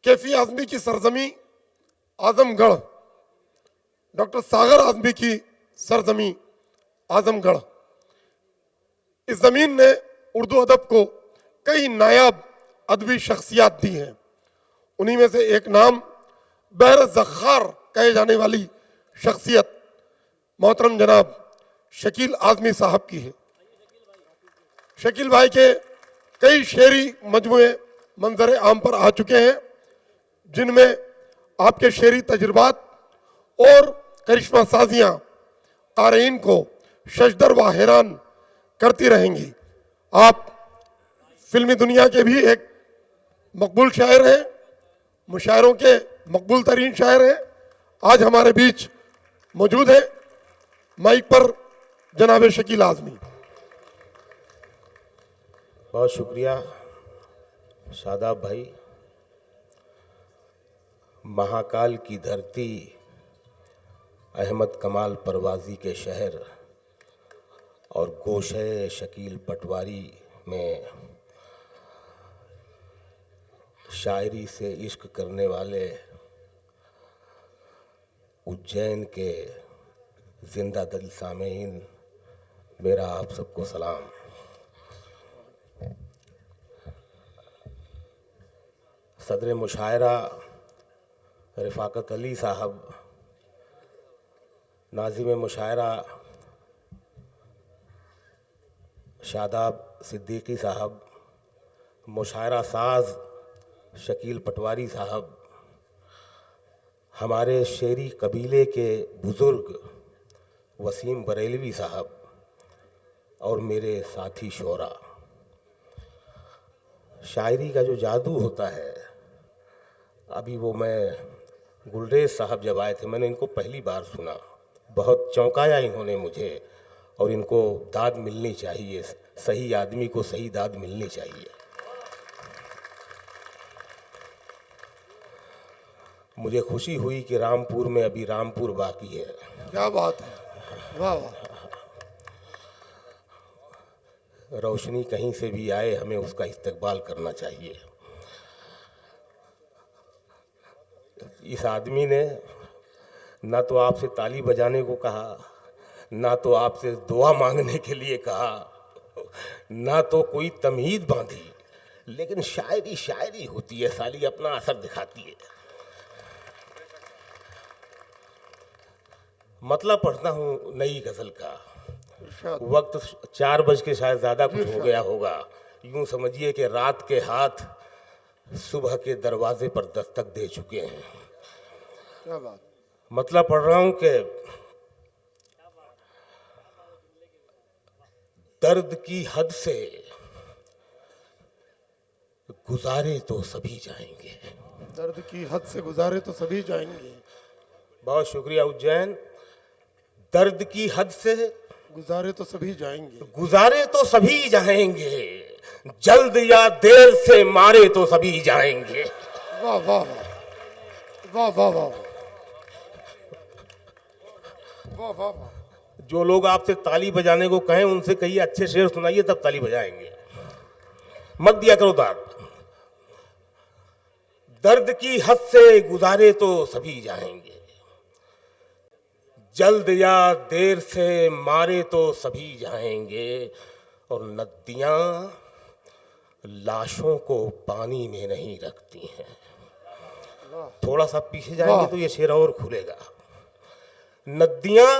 कैफी आजमी की सरजमी आजमगढ़, डॉक्टर सागर आजमी की सरजमी आजमगढ़। इस जमीन ने उर्दू अदब को कई नायाब अदबी शख्सियात दी हैं। उन्हीं में से एक नाम बहर ज़ख़्ख़ार कहे जाने वाली शख्सियत मोहतरम जनाब शकील आज़मी साहब की है। शकील भाई के कई शेरी मजमुए मंजर आम पर आ चुके हैं, जिनमें आपके शेरी तजुर्बात और करिश्मा साजियाँ क़ारीन को शशदर व हैरान करती रहेंगी। आप फिल्मी दुनिया के भी एक मकबूल शायर हैं, मुशायरों के मकबूल तरीन शायर हैं। आज हमारे बीच मौजूद है माइक पर जनाब शकील आज़मी। बहुत शुक्रिया शादाब भाई। महाकाल की धरती, अहमद कमाल परवाज़ी के शहर और गोशे शकील पटवारी में शायरी से इश्क करने वाले उज्जैन के जिंदा दिल सामीन, मेरा आप सबको सलाम। सदर मुशायरा रफ़ाकत अली साहब, नाज़िम मुशायरा शादाब सिद्दीकी साहब, मुशायरा साज शकील पटवारी साहब, हमारे शेरी कबीले के बुज़ुर्ग वसीम बरेलवी साहब और मेरे साथी शोरा। शायरी का जो जादू होता है, अभी वो मैं गुलरेज साहब जब आए थे, मैंने इनको पहली बार सुना, बहुत चौंकाया इन्होंने मुझे। और इनको दाद मिलनी चाहिए, सही आदमी को सही दाद मिलनी चाहिए। मुझे खुशी हुई कि रामपुर में अभी रामपुर बाकी है। क्या बात है, वाह वाह। रोशनी कहीं से भी आए, हमें उसका इस्तकबाल करना चाहिए। इस आदमी ने ना तो आपसे ताली बजाने को कहा, ना तो आपसे दुआ मांगने के लिए कहा, ना तो कोई तमीज़ बांधी, लेकिन शायरी शायरी होती है साली, अपना असर दिखाती है। मतलब पढ़ता हूँ नई गज़ल का। वक्त 4 बज के शायद ज़्यादा कुछ हो गया होगा। यूँ समझिए कि रात के हाथ सुबह के दरवाजे पर दस्तक दे चुके हैं। क्या बात। मतलब पढ़ रहा हूँ कि दर्द की हद से गुजारे तो सभी जाएंगे। दर्द की हद से गुजारे तो सभी जाएंगे। बहुत शुक्रिया उज्जैन। दर्द की हद से गुजारे तो सभी जाएंगे। गुजारे तो सभी जाएंगे, जल्द या देर से मारे तो सभी जाएंगे। वाह वाह वाह वाह वाह वाह वाह वाह। जो लोग आपसे ताली बजाने को कहें, उनसे कहिए अच्छे शेर सुनाइए, तब ताली बजाएंगे, मत दिया करो दाद। दर्द की हद से गुजारे तो सभी जाएंगे, जल्द या देर से मारे तो सभी जाएंगे। और नदियां लाशों को पानी में नहीं रखती हैं। थोड़ा सा पीछे जाएंगे तो ये शेर और खुलेगा। नदियां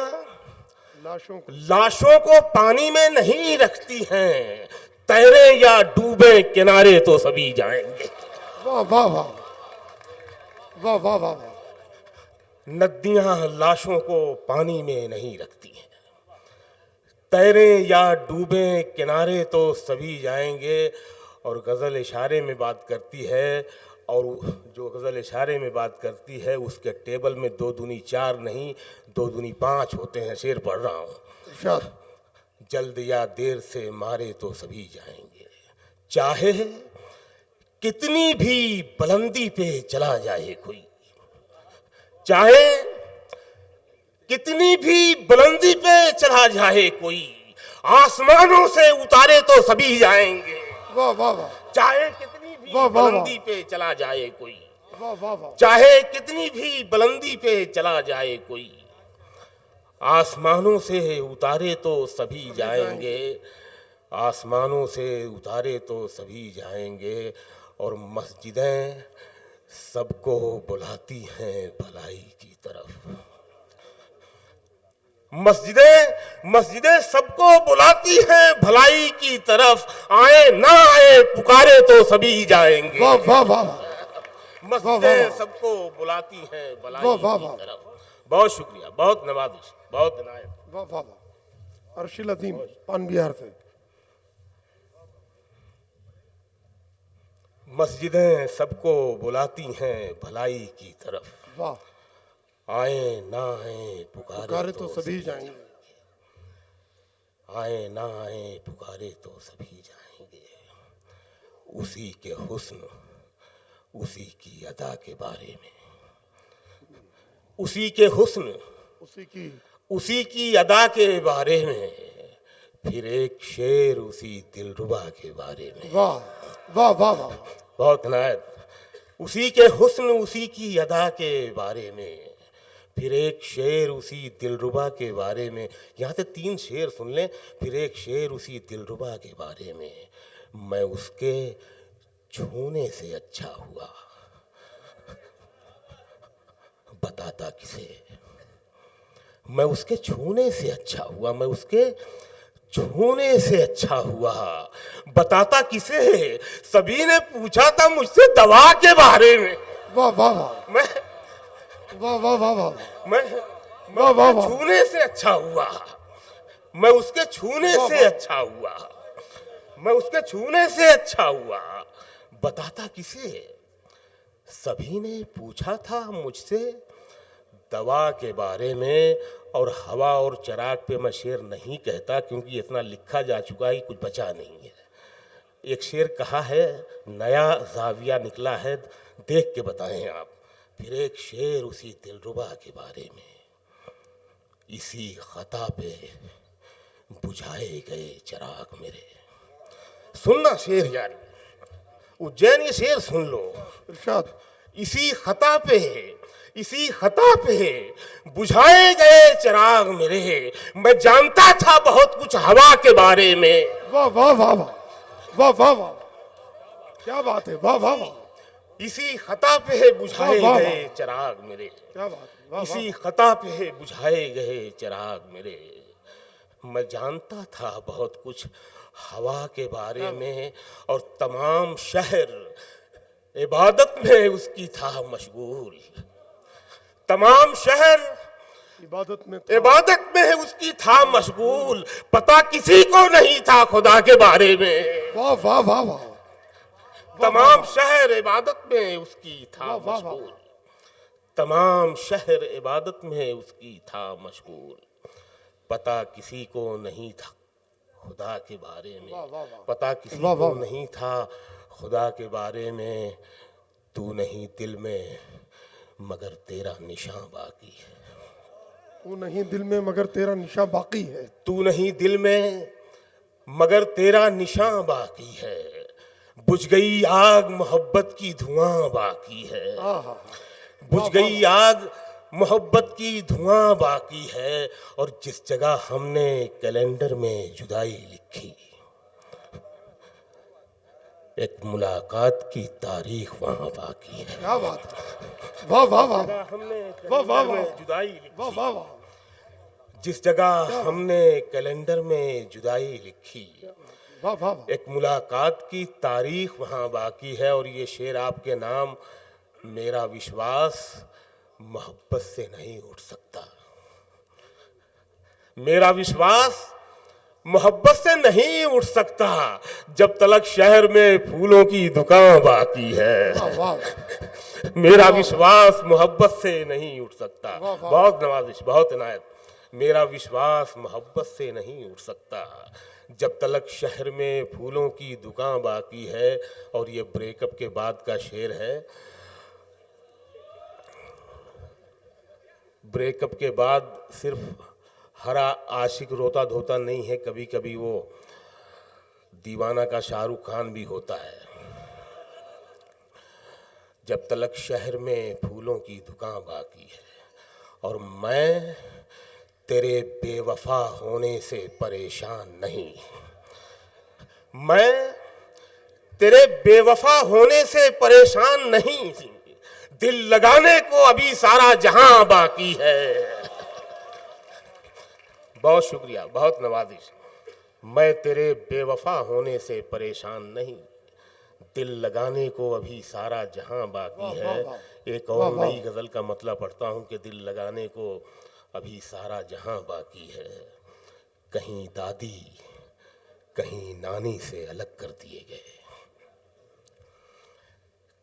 लाशों को पानी में नहीं रखती हैं, तैरे या डूबे किनारे तो सभी जाएंगे। वाह वाह वाह वाह वाह वाह। नदियां लाशों को पानी में नहीं रखती हैं, तैरे या डूबे किनारे तो सभी जाएंगे। और गज़ल इशारे में बात करती है, और जो गज़ल इशारे में बात करती है उसके टेबल में 2 दूनी 4 नहीं, 2 दूनी 5 होते हैं। शेर पढ़ रहा हूँ। जल्द या देर से मारे तो सभी जाएंगे, चाहे कितनी भी बुलंदी पे चला जाए कोई, चाहे कितनी भी बुलंदी पे चला जाए कोई, आसमानों से उतारे तो सभी जाएंगे। वाह वाह वाह। चाहे कितनी भी बुलंदी पे चला जाए कोई, वाह वाह वाह चाहे कितनी भी बुलंदी पे चला जाए कोई, आसमानों से उतारे तो सभी जाएंगे, आसमानों से उतारे तो सभी जाएंगे। और मस्जिदें सबको बुलाती हैं भलाई की तरफ, मस्जिदें सबको बुलाती हैं भलाई की तरफ। आए ना आए पुकारे तो सभी जाएंगे, वाह वाह वाह मस्जिदें सबको बुलाती हैं भलाई वाह, वाह, की वाह। तरफ। बहुत शुक्रिया, बहुत नवाजिश, बहुत इनायत। वाह वाह वाह। अर्शिल अजीम पान बिहार से। मस्जिदें सबको बुलाती हैं भलाई की तरफ, वाह, आए ना आए पुकारे तो सभी जाएंगे। आए ना आए पुकारे तो सभी जाएंगे। उसी के हुस्न उसी की अदा के बारे में, उसी के हुस्न उसी की अदा के बारे में, फिर एक शेर उसी दिलरुबा के बारे में। वाह वाह वाह वाह। बहुत नायत। उसी के हुस्न उसी की अदा के बारे में, फिर एक शेर उसी दिलरुबा के बारे में। यहाँ से 3 शेर सुन लें। फिर एक शेर उसी दिलरुबा के बारे में, मैं उसके छूने से अच्छा हुआ, बताता किसे। मैं उसके छूने से अच्छा हुआ, मैं उसके छूने से अच्छा हुआ, बताता किसे। सभी ने पूछा था मुझसे दवा के बारे में। वाह वाह वाह मैं वाह वाह वाह वाह। मैं वाह, वाह, उसके वाह। छूने से अच्छा हुआ, मैं उसके छूने वाह, से वाह। अच्छा हुआ, मैं उसके छूने से अच्छा हुआ, बताता किसे। सभी ने पूछा था मुझसे दवा के बारे में। और हवा और चिराग पे मैं शेर नहीं कहता, क्योंकि इतना लिखा जा चुका है कि कुछ बचा नहीं है। एक शेर कहा है, नया जाविया निकला है, देख के बताएं आप। फिर एक शेर उसी दिलरुबा के बारे में, इसी खता पे बुझाए गए चिराग मेरे। सुनना शेर यार, उज्जैन ये शेर सुन लो। इरशाद। इसी खता पे बुझाए गए चिराग मेरे, मैं जानता था बहुत कुछ हवा के बारे में। वाह वाह वाह वाह वाह वाह वाह। क्या बात है, वाह वाह वाह। इसी खता पे बुझाए वाह, वाह, गए वाह। चिराग मेरे, क्या बात है, वाह वाह। इसी खता पे बुझाए गए चिराग मेरे। मैं जानता था बहुत कुछ हवा के बारे में, और तमाम शहर इबादत में उसकी था मशगूल। तमाम शहर इबादत में उसकी था मशगूल, पता किसी को नहीं था खुदा के बारे में। वाह वाह वाह वाह। तमाम शहर इबादत में उसकी था वाह, वाह, वाह। मशगूल, तमाम शहर इबादत में उसकी था मशगूल, पता किसी को नहीं था खुदा के बारे में। वाह, वाह, वाह। पता किसी वाह, को वाह। नहीं था खुदा के बारे में। तू नहीं दिल में मगर तेरा निशान बाकी है, तू नहीं दिल में मगर तेरा निशान बाकी है। तू नहीं दिल में मगर तेरा निशान बाकी है। बुझ गई आग मोहब्बत की धुआं बाकी है, आहा। बुझ गई आग मोहब्बत की धुआं बाकी है। और जिस जगह हमने कैलेंडर में जुदाई लिखी, एक मुलाकात की तारीख वहां बाकी है। क्या बात है, वाह वाह वाह हमने वाह, वाह, कैलेंडर में वाह। जुदाई वाह लिखी, वाह वाह जिस जगह हमने कैलेंडर में जुदाई लिखी, वाह वाह वाह। एक मुलाकात की तारीख वहां बाकी है। और ये शेर आपके नाम, मेरा विश्वास मोहब्बत से नहीं उठ सकता, मेरा विश्वास मोहब्बत से नहीं उठ सकता, जब तलक शहर में फूलों की दुकान बाकी है। वाह वाह। मेरा विश्वास मोहब्बत से नहीं उठ सकता। वाह, वाह। बहुत नवाजिश, बहुत इनायत। मेरा विश्वास मोहब्बत से नहीं उठ सकता, जब तलक शहर में फूलों की दुकान बाकी है। और ये ब्रेकअप के बाद का शेर है। ब्रेकअप के बाद सिर्फ हरा आशिक रोता धोता नहीं है, कभी कभी वो दीवाना का शाहरुख खान भी होता है। जब तलक शहर में फूलों की दुकान बाकी है, और मैं तेरे बेवफा होने से परेशान नहीं। मैं तेरे बेवफा होने से परेशान नहीं, दिल लगाने को अभी सारा जहां बाकी है। बहुत शुक्रिया, बहुत नवाजिश। मैं तेरे बेवफा होने से परेशान नहीं, दिल लगाने को अभी सारा जहां बाकी है। एक और नई गजल का मतलब पढ़ता हूं कि दिल लगाने को अभी सारा जहां बाकी है। कहीं दादी कहीं नानी से अलग कर दिए गए,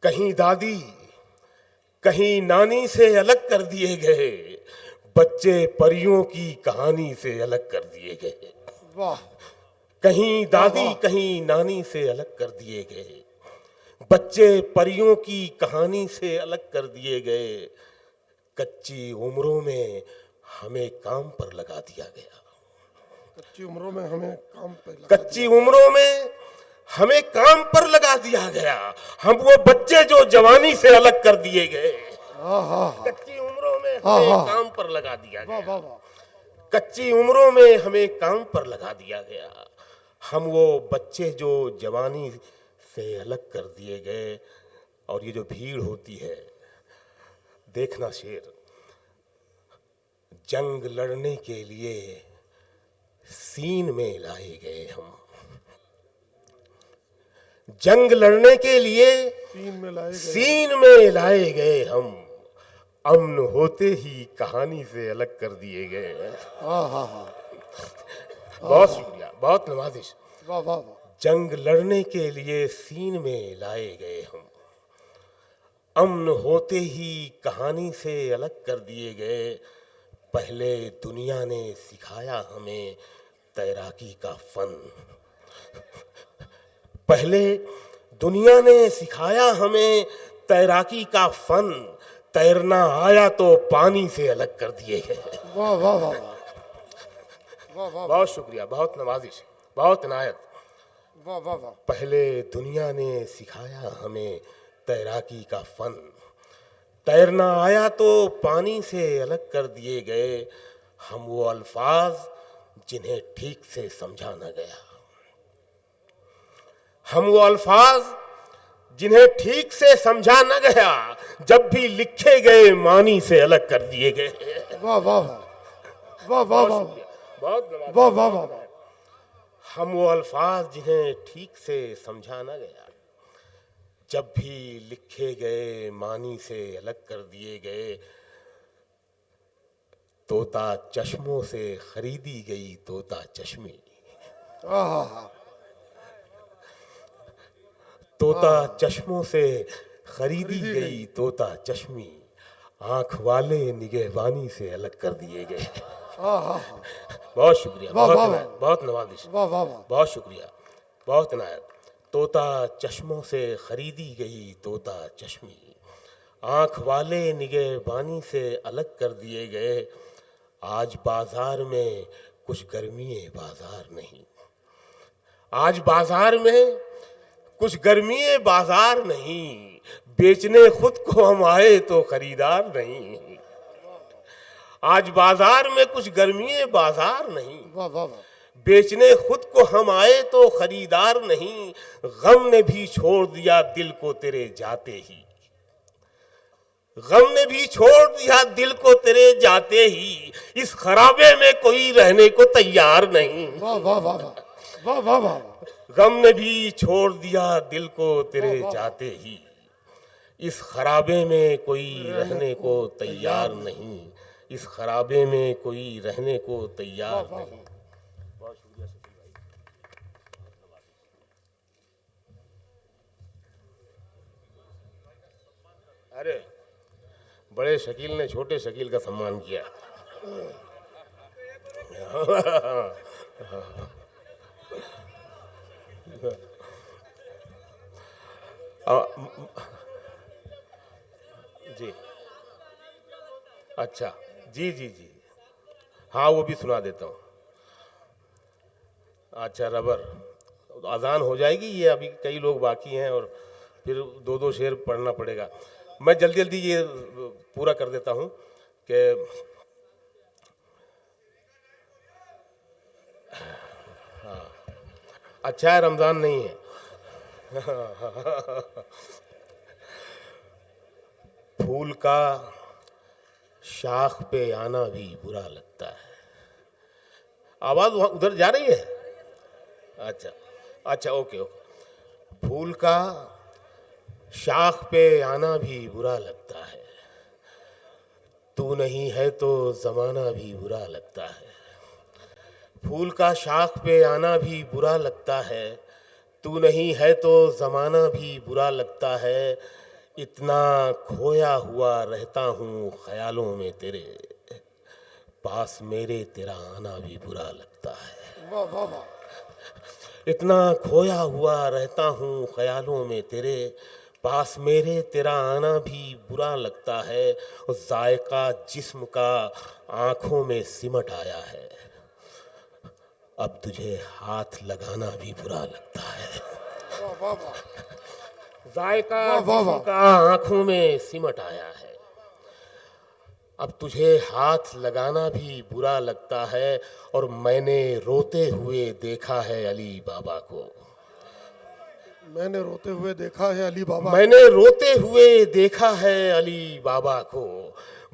कहीं दादी कहीं नानी से अलग कर दिए गए, बच्चे परियों की कहानी से अलग कर दिए गए। वाह, कहीं दादी कहीं नानी से अलग कर दिए गए, बच्चे परियों की कहानी से अलग कर दिए गए। कच्ची उम्रों में हमें काम पर लगा दिया गया, कच्ची उम्रों में हमें काम पे कच्ची उम्रों में हमें काम पर लगा दिया गया। हम वो बच्चे जो जवानी से अलग कर दिए गए, कच्ची उम्रों में हमें काम पर लगा दिया गया, कच्ची उम्रों में हमें काम पर लगा दिया गया। हम वो बच्चे जो जवानी से अलग कर दिए गए। और ये जो भीड़ होती है, देखना शेर, जंग लड़ने के लिए सीन में लाए गए हम, जंग लड़ने के लिए सीन में लाए गए हम, अमन होते ही कहानी से अलग कर दिए गए। बहुत शुक्रिया, बहुत नवाजिश। वाह वाह वाह, जंग लड़ने के लिए सीन में लाए गए हम, अमन होते ही कहानी से अलग कर दिए गए। पहले दुनिया ने सिखाया हमें तैराकी का फन, पहले दुनिया ने सिखाया हमें तैराकी का फन, तैरना आया तो पानी से अलग कर दिए गए। वाह वाह वाह वाह वाह, बहुत शुक्रिया, बहुत नवाजिश, बहुत इनायत। वाह वाह वाह, पहले दुनिया ने सिखाया हमें तैराकी का फन, तैरना आया तो पानी से अलग कर दिए गए। हम वो अल्फाज जिन्हें ठीक से समझा न गया, हम वो अल्फाज जिन्हें ठीक से समझा न गया, जब भी लिखे गए मानी से अलग कर दिए गए। वाह वाह वाह वाह वाह, बहुत वाह वाह वाह, हम वो अल्फाज जिन्हें ठीक से समझा न गया, जब भी लिखे गए मानी से अलग कर दिए गए। तोता चश्मों से खरीदी गई तोता चश्मी, तोता चश्मों से खरीदी गई तोता चश्मी, आंख वाले निगहबानी से अलग कर दिए गए। बहुत शुक्रिया, बहुत नवाजिश, बहुत शुक्रिया, बहुत इनायत। तोता चश्मों से खरीदी गई तोता चश्मी, आंख वाले निगहबानी से अलग कर दिए गए। आज बाजार में कुछ गर्मी बाजार नहीं, आज बाजार में कुछ गर्मी बाजार नहीं, बेचने खुद को हम आए तो खरीदार नहीं। आज बाजार में कुछ गर्मी बाजार नहीं, वाह वाह वाह, बेचने खुद को हम आए तो खरीदार नहीं। गम ने भी छोड़ दिया दिल को तेरे जाते ही, गम ने भी छोड़ दिया दिल को तेरे जाते ही, इस खराबे में कोई रहने को तैयार नहीं। वाह वाह वाह वाह वाह वाह, गम ने भी छोड़ दिया दिल को तेरे जाते ही, इस खराबे में कोई रहने को तैयार नहीं, इस खराबे में कोई रहने को तैयार नहीं। बहुत शुक्रिया सचिन भाई। अरे बड़े शकील ने छोटे शकील का सम्मान किया। जी अच्छा, जी जी जी, हाँ वो भी सुना देता हूँ। अच्छा रबर, अजान हो जाएगी, ये अभी कई लोग बाकी हैं और फिर दो दो शेर पढ़ना पड़ेगा। मैं जल्दी जल्दी ये पूरा कर देता हूँ कि अच्छा है रमज़ान नहीं है। फूल का शाख पे आना भी बुरा लगता है। आवाज़ वहाँ उधर जा रही है? अच्छा अच्छा, ओके ओके। फूल का शाख पे आना भी बुरा लगता है, तू नहीं है तो ज़माना भी बुरा लगता है। फूल का शाख पे आना भी बुरा लगता है, तू नहीं है तो ज़माना भी बुरा लगता है। इतना खोया हुआ रहता हूँ ख्यालों में तेरे, पास मेरे तेरा आना भी बुरा लगता है। वाह वाह वाह। इतना खोया हुआ रहता हूँ ख्यालों में तेरे, पास मेरे तेरा आना भी बुरा लगता है। और जायका जिस्म का आँखों में सिमट आया है, अब तुझे हाथ लगाना भी बुरा लगता है। वाह वाह वाह। जायका वाह, वाह, जिस्म वाह। का आँखों में सिमट आया है, अब तुझे हाथ लगाना भी बुरा लगता है। और मैंने रोते हुए देखा है अली बाबा को, मैंने रोते हुए देखा है अली बाबा। मैंने रोते हुए देखा है अली बाबा को,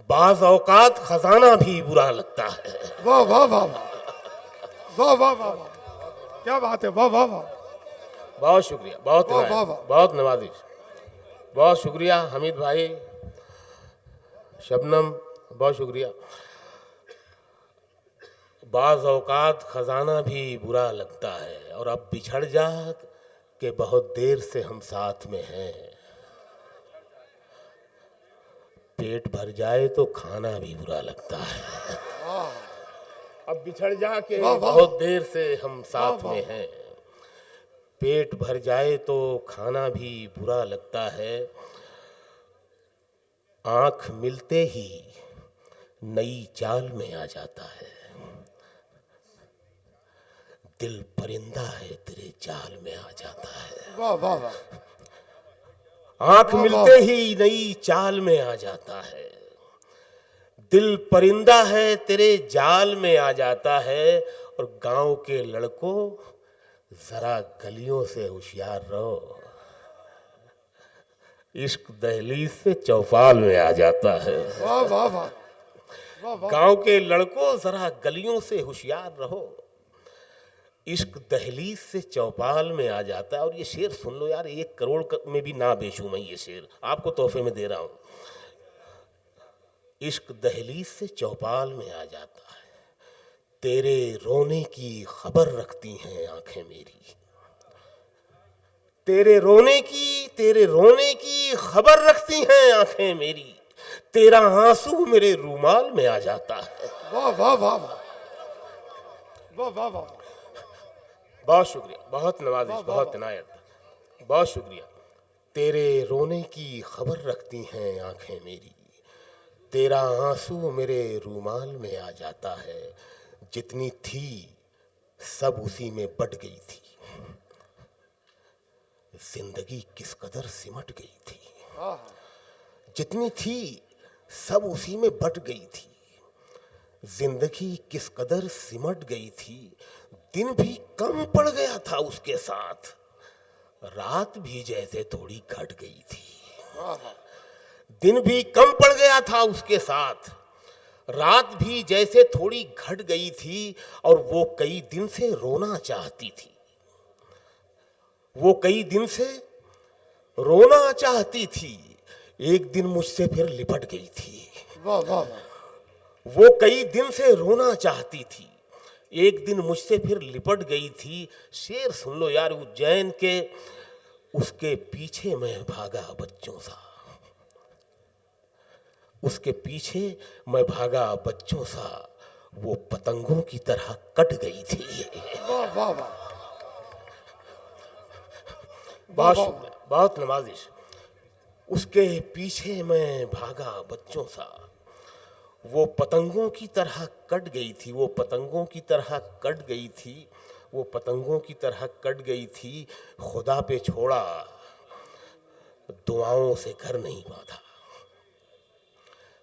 बाज औकात खजाना भी बुरा लगता है। वाह वाह वाह वाह। वाह वाह वाह वाह। क्या बात है, वाह वाह वाह। बहुत शुक्रिया, बहुत वाह, इनायत, वाह, वाह। बहुत नवाजिश, बहुत शुक्रिया हमीद भाई, शबनम, बहुत शुक्रिया। बाज औकात खजाना भी बुरा लगता है, और अब बिछड़ जा कि बहुत देर से हम साथ में हैं। पेट भर जाए तो खाना भी बुरा लगता है, अब बिछड़ जा के वाह, वाह। बहुत देर से हम साथ वाह, में हैं। पेट भर जाए तो खाना भी बुरा लगता है, आंख मिलते ही नई चाल में आ जाता है। दिल परिंदा है तेरे जाल में आ जाता है, वाह वाह वाह। आंख वाह, मिलते वाह। ही नई चाल में आ जाता है। दिल परिंदा है तेरे जाल में आ जाता है। और गांव के लड़कों जरा गलियों से होशियार रहो, इश्क दहलीज से चौपाल में आ जाता है। वाह वाह वाह। वाह वाह। गांव के लड़कों जरा गलियों से होशियार रहो, इश्क दहलीज से चौपाल में आ जाता है। और ये शेर सुन लो यार, 1 करोड़ में भी ना बेचूं मैं, ये शेर आपको तोहफे में दे रहा हूं। इश्क दहलीज से चौपाल में आ जाता है, तेरे रोने की खबर रखती हैं आंखें मेरी, तेरे रोने की खबर रखती हैं आंखें मेरी, तेरा आंसू मेरे रूमाल में आ जाता है। वाह वाह वाह वाह। वाह वाह वाह। बहुत शुक्रिया, बहुत नवाजिश, वाह, बहुत वाह। इनायत, बहुत शुक्रिया। तेरे रोने की खबर रखती हैं आंखें मेरी, तेरा आंसू मेरे रूमाल में आ जाता है। जितनी थी सब उसी में बट गई थी, जिंदगी किस कदर सिमट गई थी। जितनी थी सब उसी में बट गई थी, जिंदगी किस कदर सिमट गई थी। दिन भी कम पड़ गया था उसके साथ, रात भी जैसे थोड़ी घट गई थी। दिन भी कम पड़ गया था उसके साथ, रात भी जैसे थोड़ी घट गई थी। और वो कई दिन से रोना चाहती थी, वो कई दिन से रोना चाहती थी, एक दिन मुझसे फिर लिपट गई थी। वाह वाह वाह। वो कई दिन से रोना चाहती थी, एक दिन मुझसे फिर लिपट गई थी। शेर सुन लो यार, उज्जैन के उसके पीछे मैं भागा बच्चों सा, उसके पीछे मैं भागा बच्चों सा, वो पतंगों की तरह कट गई थी। वाह वाह वाह। बहुत शुक्रिया, बहुत नवाजिश। उसके पीछे मैं भागा बच्चों सा, वो पतंगों की तरह कट गई थी, वो पतंगों की तरह कट गई थी, वो पतंगों की तरह कट गई थी। खुदा पे छोड़ा, दुआओं से घर नहीं बांधा।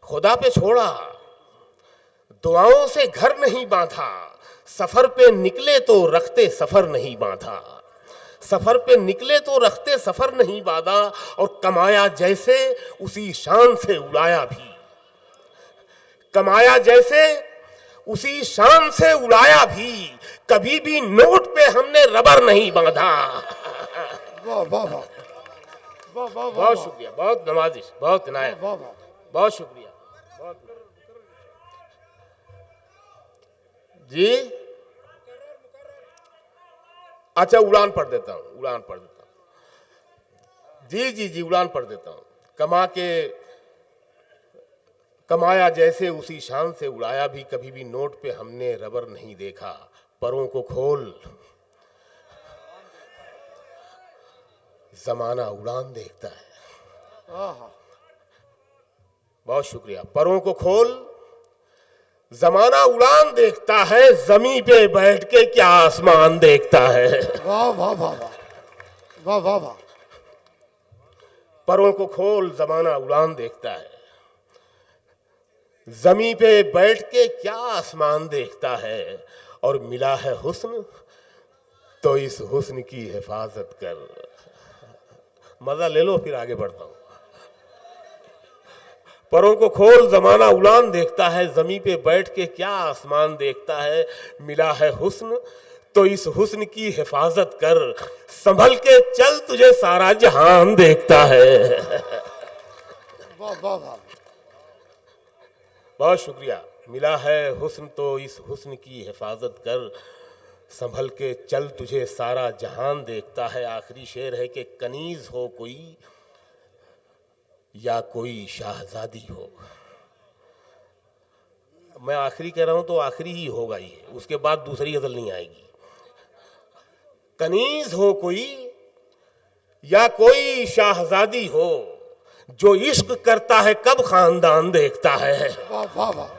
खुदा पे छोड़ा, दुआओं से घर नहीं बांधा। सफर पे निकले तो रखते सफर नहीं बांधा। सफर पे निकले तो रखते सफर नहीं बांधा। और कमाया जैसे उसी शान से उड़ाया भी। कमाया जैसे उसी शान से उड़ाया भी। कभी भी नोट पे हमने रबर नहीं बांधा। वाह वाह वाह वाह वाह बहुत शुक्रिया, बहुत नवाजिश, बहुत इनायत, वाह वाह। बहुत शुक्रिया, बहुत। जी अच्छा, उड़ान पढ़ देता हूँ, उड़ान पढ़ देता हूँ। जी जी जी, उड़ान पढ़ देता हूँ। कमाया जैसे उसी शान से उड़ाया भी। कभी भी नोट पे हमने रबर नहीं देखा। परों को खोल, जमाना उड़ान देखता है। आहा। बहुत शुक्रिया। परों को खोल, जमाना उड़ान देखता है। जमीन पे बैठ के क्या आसमान देखता है। वाह वाह वाह वाह वाह वाह वाह। परों को खोल, जमाना उड़ान देखता है। जमीन पे बैठ के क्या आसमान देखता है। और मिला है हुस्न तो इस हुस्न की हिफाजत कर। मजा ले लो, फिर आगे बढ़ता हूं। परों को खोल, जमाना उड़ान देखता है। जमीन पे बैठ के क्या आसमान देखता है। मिला है हुस्न तो इस हुस्न की हिफाजत कर। संभल के चल, तुझे सारा जहान देखता है। वाह वाह वाह। बहुत शुक्रिया। मिला है हुस्न तो इस हुस्न की हिफाजत कर। संभल के चल, तुझे सारा जहान देखता है। आखिरी शेर है कि कनीज हो कोई या कोई शाहजादी हो। मैं आखिरी कह रहा हूं तो आखिरी ही होगा ये, उसके बाद दूसरी गजल नहीं आएगी। कनीज हो कोई या कोई शाहजादी हो। जो इश्क करता है कब खानदान देखता है। वाह वाह वाह।